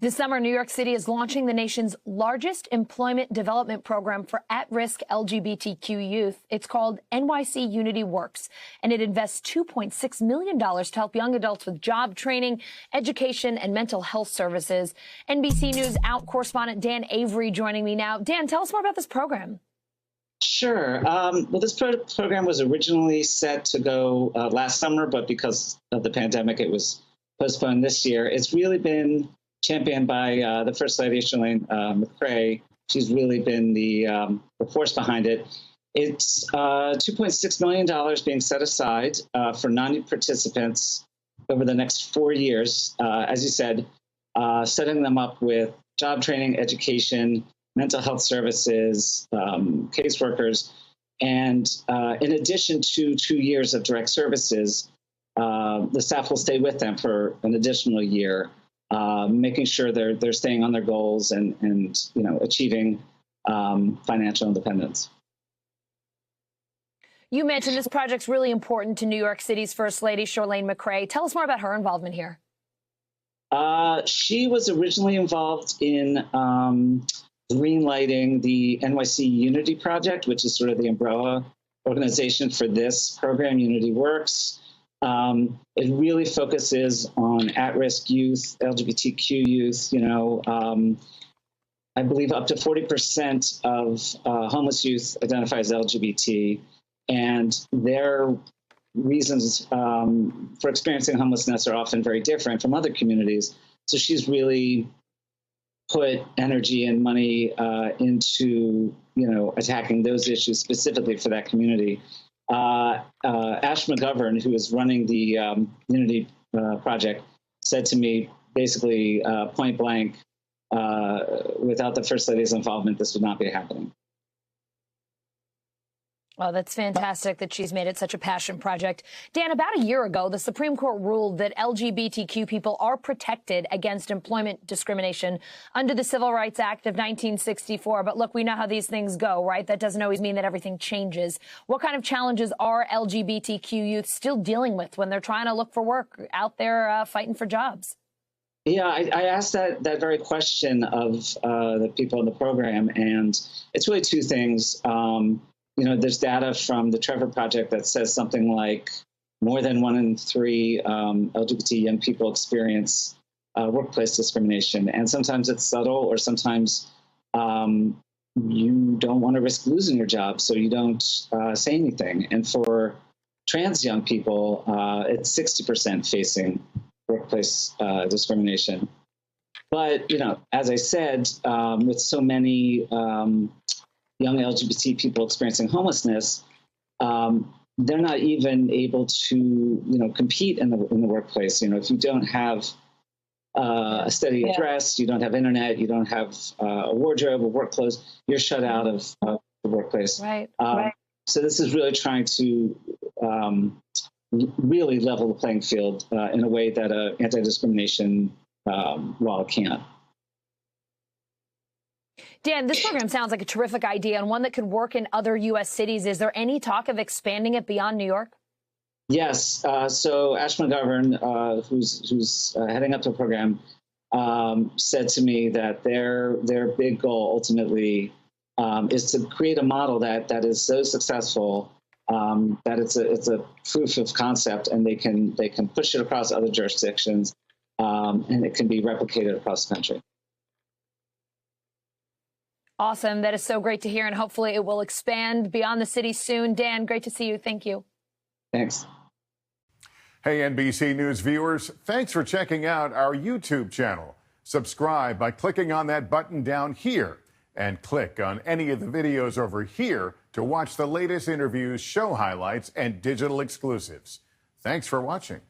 This summer, New York City is launching the nation's largest employment development program for at-risk LGBTQ youth. It's called NYC Unity Works, and it invests $2.6 million to help young adults with job training, education, and mental health services. NBC News Out correspondent Dan Avery joining me now. Dan, tell us more about this program. Sure. Well, this program was originally set to go last summer, but because of the pandemic, it was postponed this year. It's really been championed by the First Lady, Charlene McCray. She's really been the force behind it. It's $2.6 million being set aside for non-participants over the next 4 years, as you said, setting them up with job training, education, mental health services, caseworkers, and in addition to 2 years of direct services, the staff will stay with them for an additional year, making sure they're staying on their goals and achieving financial independence. You mentioned this project's really important to New York City's First Lady, Charlene McCray. Tell us more about her involvement here. She was originally involved in greenlighting the NYC Unity project, which is sort of the umbrella organization for this program, Unity Works. It really focuses on at-risk youth, LGBTQ youth. I believe up to 40% of homeless youth identify as LGBT, and their reasons for experiencing homelessness are often very different from other communities. So she's really put energy and money into, attacking those issues specifically for that community. Ash McGovern, who is running the Unity project, said to me basically point blank, without the First Lady's involvement, this would not be happening. Oh, that's fantastic that she's made it such a passion project. Dan, about a year ago, the Supreme Court ruled that LGBTQ people are protected against employment discrimination under the Civil Rights Act of 1964. But look, we know how these things go, right? That doesn't always mean that everything changes. What kind of challenges are LGBTQ youth still dealing with when they're trying to look for work out there fighting for jobs? Yeah, I asked that very question of the people in the program, and it's really two things. There's data from the Trevor Project that says something like more than 1 in 3 LGBT young people experience workplace discrimination. And sometimes it's subtle, or sometimes you don't want to risk losing your job, so you don't say anything. And for trans young people, it's 60% facing workplace discrimination. But, as I said, with so many young LGBT people experiencing homelessness, they're not even able to, compete in the workplace. If you don't have a steady address, you don't have internet, you don't have a wardrobe or work clothes, you're shut out of the workplace. Right. So this is really trying to really level the playing field in a way that anti-discrimination law can't. Dan, this program sounds like a terrific idea and one that could work in other U.S. cities. Is there any talk of expanding it beyond New York? Yes. So Ash McGovern, who's heading up the program, said to me that their big goal ultimately is to create a model that is so successful that it's a proof of concept, and they can push it across other jurisdictions, and it can be replicated across the country. Awesome. That is so great to hear, and hopefully it will expand beyond the city soon. Dan, great to see you. Thank you. Thanks. Hey, NBC News viewers, thanks for checking out our YouTube channel. Subscribe by clicking on that button down here, and click on any of the videos over here to watch the latest interviews, show highlights, and digital exclusives. Thanks for watching.